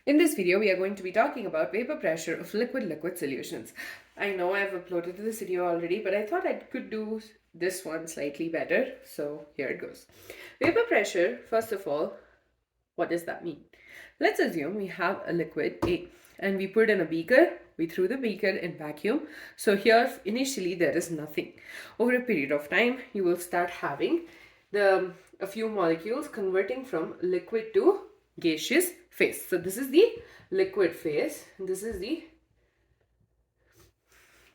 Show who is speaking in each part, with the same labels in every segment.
Speaker 1: In this video, we are going to be talking about vapor pressure of liquid-liquid solutions. I know I've uploaded this video already, but I thought I could do this one slightly better. So here it goes. Vapor pressure, first of all, what does that mean? Let's assume we have a liquid A and we put in a beaker. We threw the beaker in vacuum. So here initially there is nothing. Over a period of time, you will start having a few molecules converting from liquid to gaseous phase. So this is the liquid phase, and this is the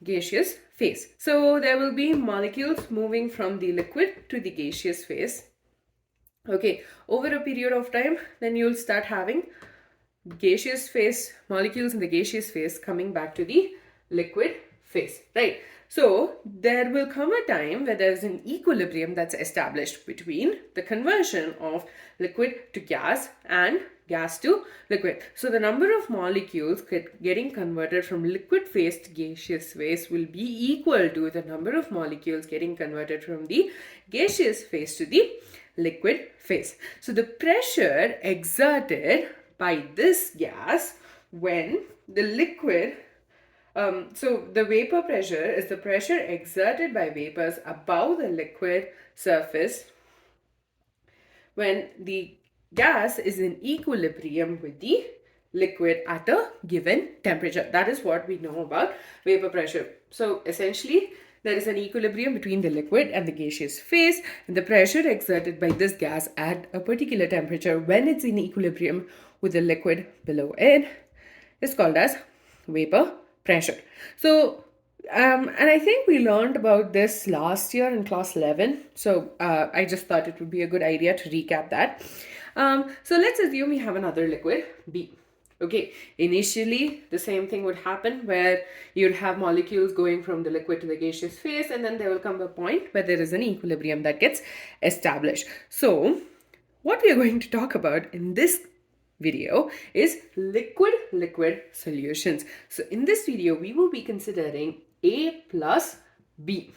Speaker 1: gaseous phase. So there will be molecules moving from the liquid to the gaseous phase. Okay, over a period of time, then you'll start having gaseous phase molecules in the gaseous phase coming back to the liquid phase, right? So there will come a time where there's an equilibrium that's established between the conversion of liquid to gas and gas to liquid. So the number of molecules getting converted from liquid phase to gaseous phase will be equal to the number of molecules getting converted from the gaseous phase to the liquid phase. So the pressure exerted by this gas when the liquid so the vapor pressure is the pressure exerted by vapors above the liquid surface when the gas is in equilibrium with the liquid at a given temperature. That is what we know about vapor pressure. So essentially, there is an equilibrium between the liquid and the gaseous phase, and the pressure exerted by this gas at a particular temperature when it's in equilibrium with the liquid below it is called as vapor pressure. So, and I think we learned about this last year in class 11. So I just thought it would be a good idea to recap that. So let's assume we have another liquid, B. Okay, initially the same thing would happen where you'd have molecules going from the liquid to the gaseous phase, and then there will come a point where there is an equilibrium that gets established. So what we are going to talk about in this video is liquid-liquid solutions. So in this video, we will be considering A plus B.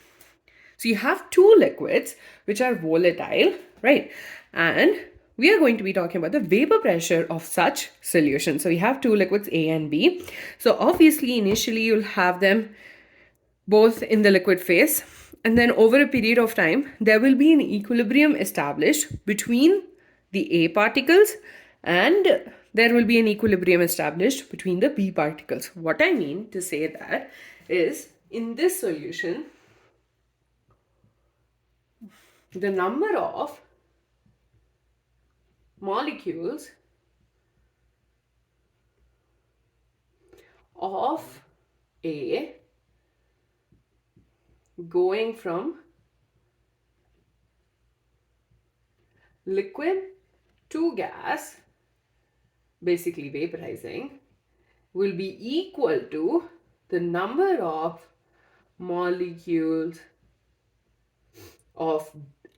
Speaker 1: So you have two liquids which are volatile, right? And we are going to be talking about the vapor pressure of such solutions. So we have two liquids, A and B. So obviously, initially, you'll have them both in the liquid phase. And then over a period of time, there will be an equilibrium established between the A particles, and there will be an equilibrium established between the B particles. What I mean to say that is, in this solution, the number of molecules of A going from liquid to gas, basically vaporizing, will be equal to the number of molecules of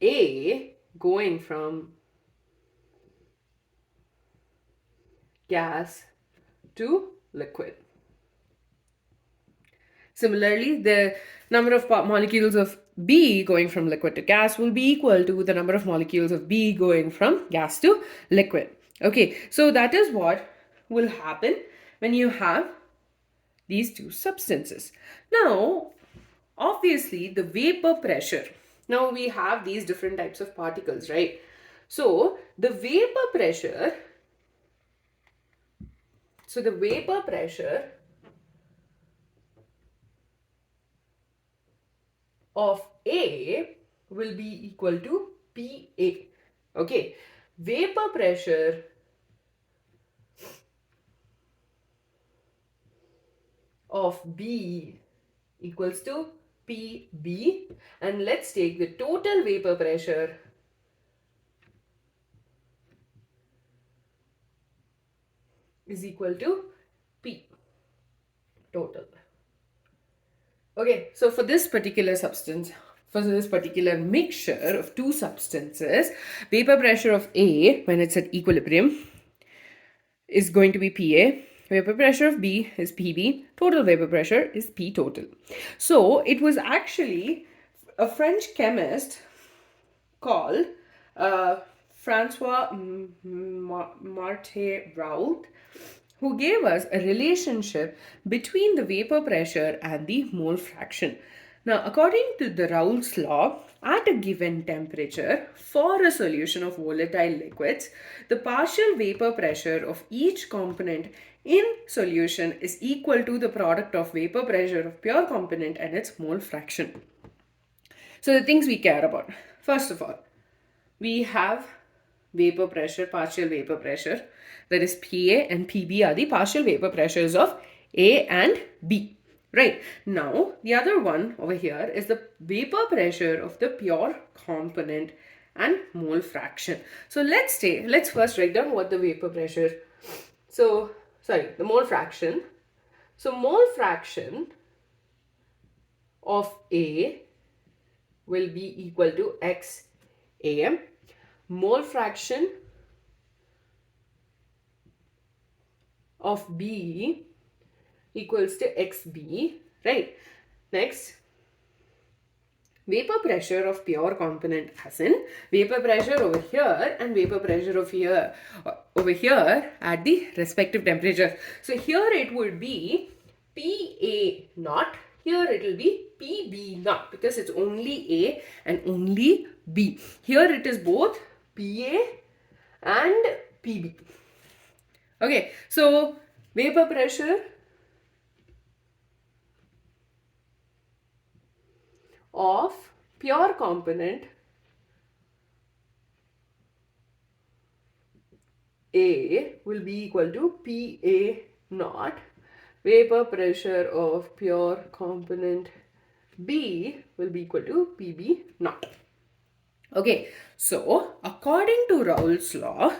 Speaker 1: A going from gas to liquid. Similarly, the number of molecules of B going from liquid to gas will be equal to the number of molecules of B going from gas to liquid. Okay, so that is what will happen when you have these two substances. Now, obviously, the vapor pressure. Now, we have these different types of particles, right? So, the vapor pressure of A will be equal to PA. Okay, vapor pressure of B equals to PB, and let's take the total vapor pressure is equal to P total. Okay, so for this particular substance, for this particular mixture of two substances, vapor pressure of A when it's at equilibrium is going to be PA. Vapor pressure of B is PB. Total vapor pressure is P total. So it was actually a French chemist called Francois Marte Roult who gave us a relationship between the vapor pressure and the mole fraction. Now, according to the Raoult's law, at a given temperature, for a solution of volatile liquids, the partial vapor pressure of each component in solution is equal to the product of vapor pressure of pure component and its mole fraction. So the things we care about. First of all, we have vapor pressure, partial vapor pressure. That is PA and PB are the partial vapor pressures of A and B. Right. Now, the other one over here is the vapor pressure of the pure component and mole fraction. So let's first write down what the vapor pressure. So, the mole fraction. So, mole fraction of A will be equal to XA. Mole fraction of B equals to XB, right? Next, vapor pressure of pure component as in vapor pressure over here and vapor pressure of here over here at the respective temperature. So here it would be PA naught. Here it will be PB naught because it's only A and only B. Here it is both PA and PB. Okay, so vapor pressure of pure component A will be equal to PA naught. Vapor pressure of pure component B will be equal to PB naught. Okay, so according to Raoult's law,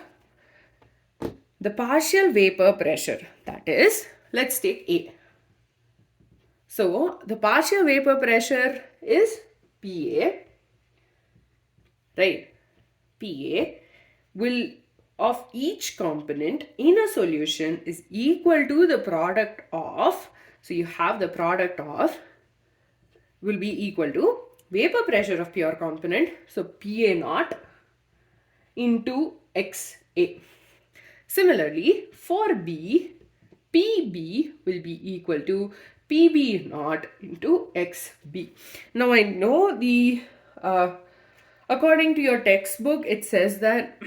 Speaker 1: the partial vapor pressure, that is, let's take A. So the partial vapor pressure is PA, right? PA will of each component in a solution is equal to the product of, so you have the product of will be equal to vapor pressure of pure component, so PA naught into XA. Similarly, for B, PB will be equal to PB naught into XB. Now I know the, according to your textbook, it says that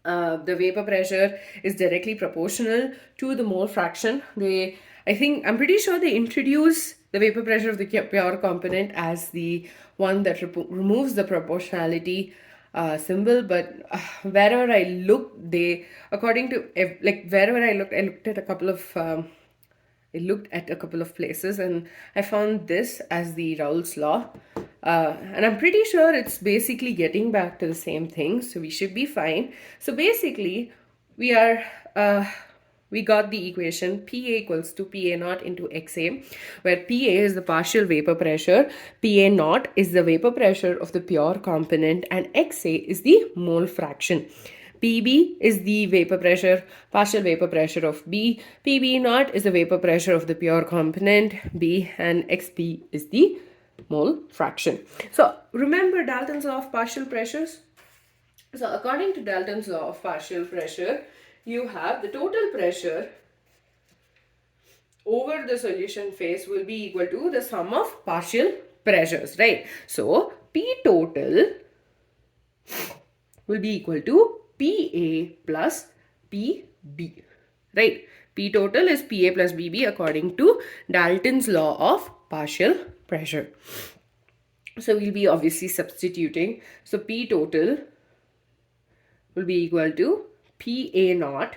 Speaker 1: the vapor pressure is directly proportional to the mole fraction. I'm pretty sure they introduce the vapor pressure of the pure component as the one that removes the proportionality symbol, but wherever I looked, according to wherever I looked at a couple of places and I found this as the Raoult's law. And I'm pretty sure it's basically getting back to the same thing, so we should be fine. So basically, we got the equation PA equals to PA naught into XA, where PA is the partial vapor pressure, PA naught is the vapor pressure of the pure component, and XA is the mole fraction. PB is the vapor pressure, partial vapor pressure of B. PB naught is the vapor pressure of the pure component B, and XB is the mole fraction. So remember Dalton's law of partial pressures. So according to Dalton's law of partial pressure, you have the total pressure over the solution phase will be equal to the sum of partial pressures, right? So P total will be equal to PA plus PB, right? P total is PA plus BB according to Dalton's law of partial pressure. So we'll be obviously substituting. So P total will be equal to PA naught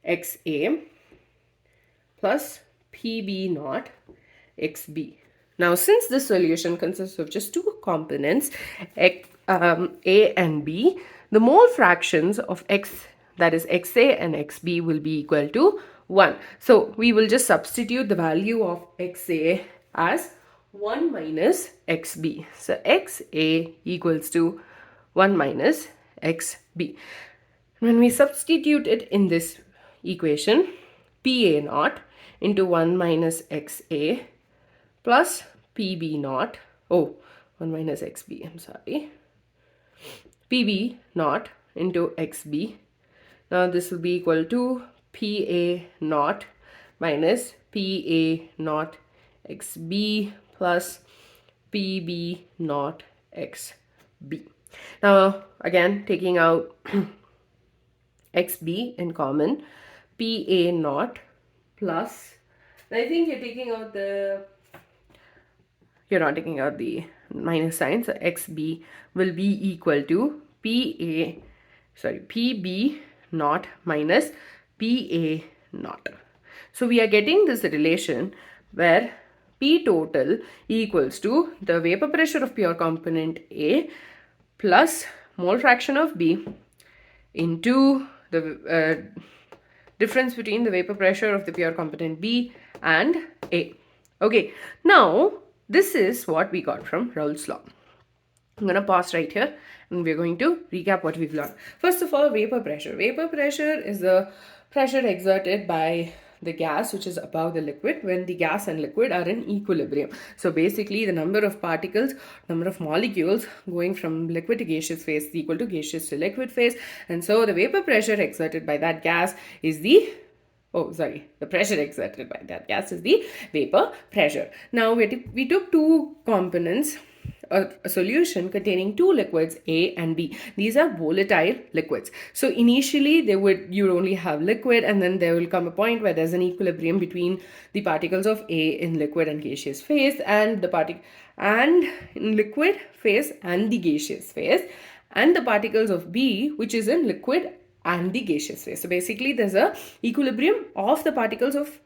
Speaker 1: XA plus PB naught XB. Now, since this solution consists of just two components, A and B, the mole fractions of X, that is XA and XB, will be equal to 1. So we will just substitute the value of XA as 1 minus XB. So XA equals to 1 minus XB. When we substitute it in this equation, PA naught into 1 minus XA plus PB naught, 1 minus XB, I'm sorry, PB naught into XB. Now this will be equal to pA0 minus pA0 xB plus pB0 xB. Now again taking out xB in common, pA0 plus, I think you're taking out the, you're not taking out the minus sign, so xB will be equal to pB0 minus pA0. So we are getting this relation where P total equals to the vapor pressure of pure component A plus mole fraction of B into the difference between the vapor pressure of the pure component B and A. Okay, now this is what we got from Raoult's law. I'm going to pause right here and we're going to recap what we've learned. First of all, vapor pressure. Vapor pressure is the pressure exerted by the gas which is above the liquid when the gas and liquid are in equilibrium. So basically the number of particles, number of molecules going from liquid to gaseous phase is equal to gaseous to liquid phase, and so the vapor pressure exerted by that gas is the the pressure exerted by that gas is the vapor pressure. Now we took two components, a solution containing two liquids A and B. These are volatile liquids. So initially you only have liquid, and then there will come a point where there's an equilibrium between the particles of A in liquid and gaseous phase and in liquid phase and the gaseous phase, and the particles of B which is in liquid and the gaseous phase. So basically there's a equilibrium of the particles of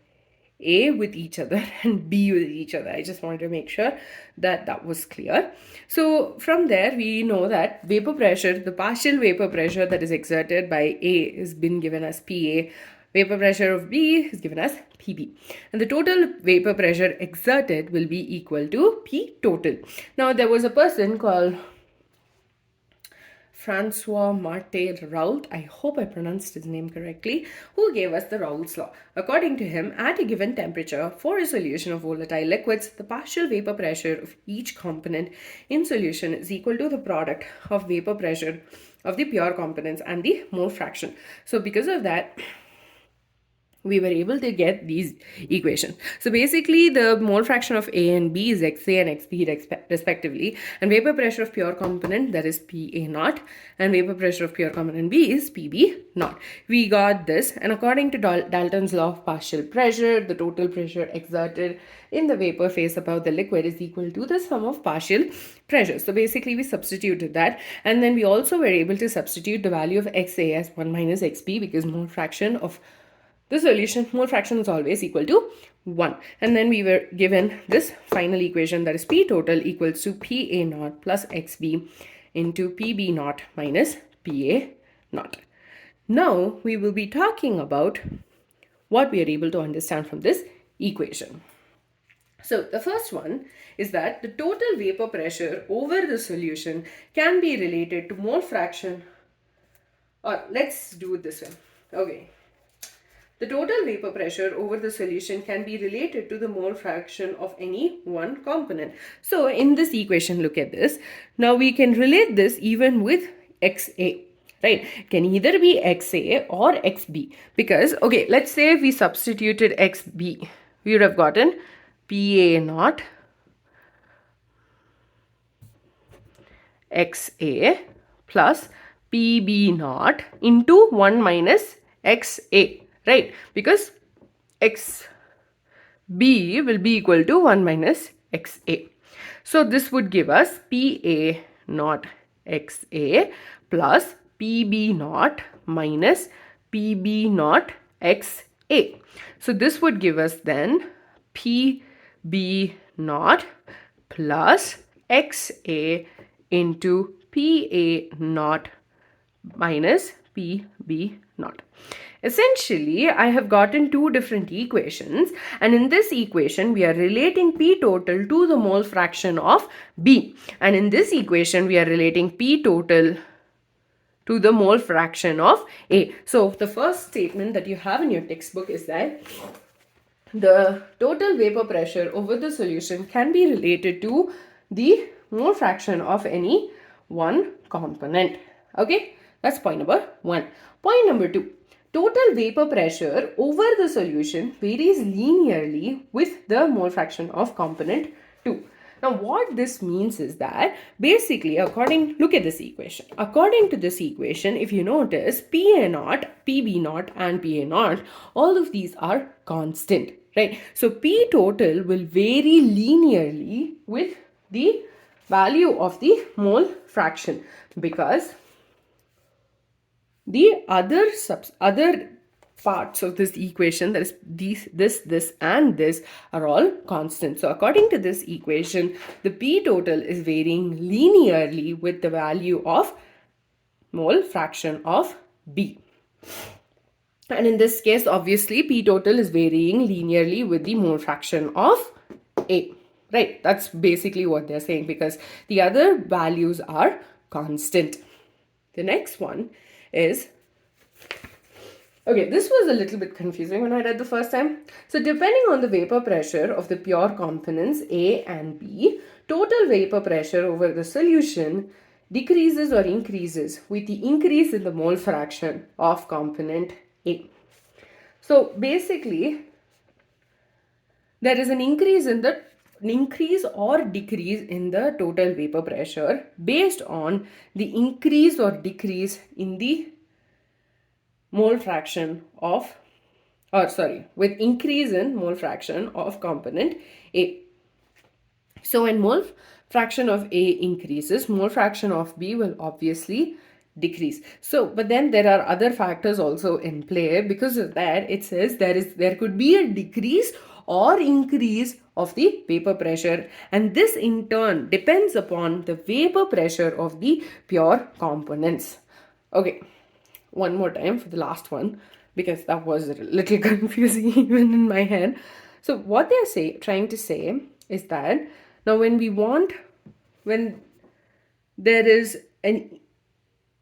Speaker 1: A with each other and B with each other. I just wanted to make sure that that was clear. So from there we know that vapor pressure, the partial vapor pressure that is exerted by A has been given as PA. Vapor pressure of B is given as PB. And the total vapor pressure exerted will be equal to P total. Now there was a person called Francois Marte Roult, I hope I pronounced his name correctly, who gave us the Raoult's law. According to him, at a given temperature for a solution of volatile liquids, the partial vapor pressure of each component in solution is equal to the product of vapor pressure of the pure components and the mole fraction. So because of that, we were able to get these equations. So basically the mole fraction of A and B is XA and XB respectively, and vapor pressure of pure component, that is PA0, and vapor pressure of pure component B is PB0. We got this, and according to Dalton's law of partial pressure, the total pressure exerted in the vapor phase above the liquid is equal to the sum of partial pressures. So basically we substituted that, and then we also were able to substitute the value of XA as 1 minus XB, because mole fraction of the solution, mole fraction is always equal to 1. And then we were given this final equation, that is P total equals to PA0 plus XB into PB0 minus PA0. Now we will be talking about what we are able to understand from this equation. So the first one is that the total vapor pressure over the solution can be related to mole fraction, or let's do it this way. Okay. The total vapor pressure over the solution can be related to the mole fraction of any one component. So in this equation, look at this. Now we can relate this even with XA, right? It can either be XA or XB, because, okay, let's say if we substituted XB, we would have gotten PA0 XA plus PB0 into 1 minus XA. Right, because XB will be equal to 1 minus XA. So this would give us PA0 XA plus PB0 minus PB0 XA. So this would give us then PB0 plus XA into PA0 minus PB0. Essentially, I have gotten two different equations, and in this equation, we are relating P total to the mole fraction of B, and in this equation, we are relating P total to the mole fraction of A. So, the first statement that you have in your textbook is that the total vapor pressure over the solution can be related to the mole fraction of any one component. Okay, that's point number 1. Point number 2. total vapor pressure over the solution varies linearly with the mole fraction of component 2. Now what this means is that basically look at this equation. According to this equation, if you notice, pA0, pB0 and pA0, all of these are constant, right? So P total will vary linearly with the value of the mole fraction, because the other parts of this equation, that is this and this, are all constant. So according to this equation, the P total is varying linearly with the value of mole fraction of B. And in this case, obviously, P total is varying linearly with the mole fraction of A. Right? That's basically what they're saying, because the other values are constant. The next one is, okay, this was a little bit confusing when I read the first time. So depending on the vapor pressure of the pure components A and B, total vapor pressure over the solution decreases or increases with the increase in the mole fraction of component A. So basically, there is an increase or decrease in the total vapor pressure based on the increase or decrease in the mole fraction of, with increase in mole fraction of component A. So when mole fraction of A increases, mole fraction of B will obviously decrease. So, but then there are other factors also in play. Because of that, it says there could be a decrease or increase of the vapor pressure, and this in turn depends upon the vapor pressure of the pure components. Okay, one more time for the last one, because that was a little confusing even in my head. So what they're trying to say is that now when there is an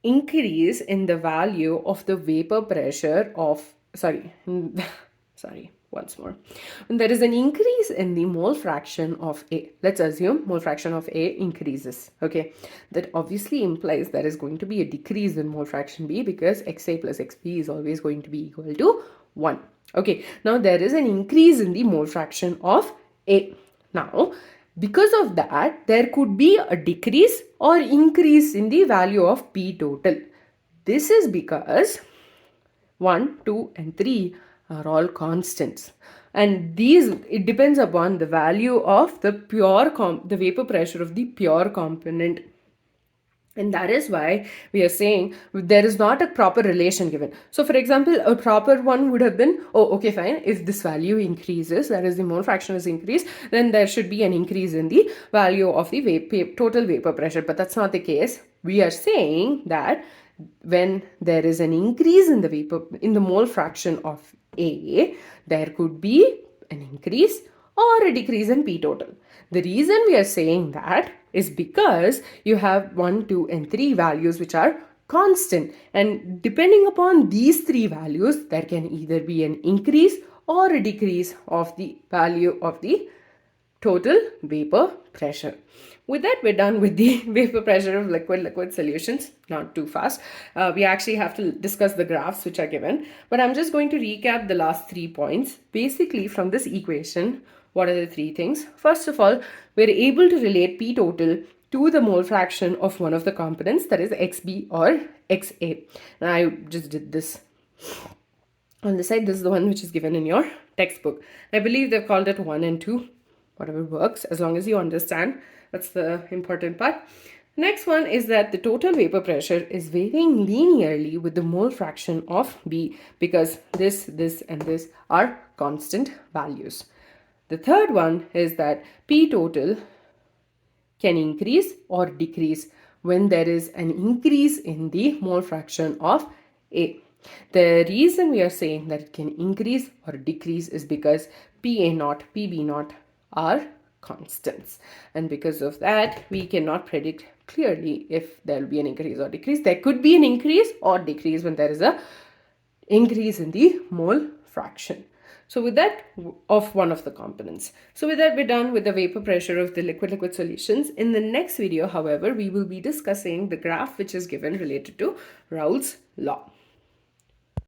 Speaker 1: increase in the value of the vapor pressure of, once more. When there is an increase in the mole fraction of A, let's assume mole fraction of A increases, okay? That obviously implies there is going to be a decrease in mole fraction B, because XA plus XB is always going to be equal to 1. Okay, now there is an increase in the mole fraction of A. Now, because of that, there could be a decrease or increase in the value of P total. This is because 1, 2 and 3 are all constants, and it depends upon the value of the the vapor pressure of the pure component. And that is why we are saying there is not a proper relation given. So for example, a proper one would have been, oh, okay, fine, if this value increases, that is the mole fraction is increased, then there should be an increase in the value of the total vapor pressure. But that's not the case. We are saying that when there is an increase in the mole fraction of A, there could be an increase or a decrease in P total. The reason we are saying that is because you have 1, 2 and 3 values which are constant, and depending upon these 3 values, there can either be an increase or a decrease of the value of the total vapor pressure. With that, we're done with the vapor pressure of liquid solutions. Not too fast. We actually have to discuss the graphs which are given, but I'm just going to recap the last 3 points. Basically, from this equation, what are the 3 things? First of all, we're able to relate P total to the mole fraction of one of the components, that is XB or XA. And I just did this on the side. This is the one which is given in your textbook. I believe they've called it 1 and 2. Whatever works, as long as you understand. That's the important part. Next one is that the total vapor pressure is varying linearly with the mole fraction of B, because this and this are constant values. The third one is that P total can increase or decrease when there is an increase in the mole fraction of A. The reason we are saying that it can increase or decrease is because PA0, PB0 are constants, and because of that we cannot predict clearly if there will be an increase or decrease. There could be an increase or decrease when there is a increase in the mole fraction. So with that, of one of the components. So with that, we're done with the vapor pressure of the liquid solutions. In the next video, however, we will be discussing the graph which is given related to Raoult's law.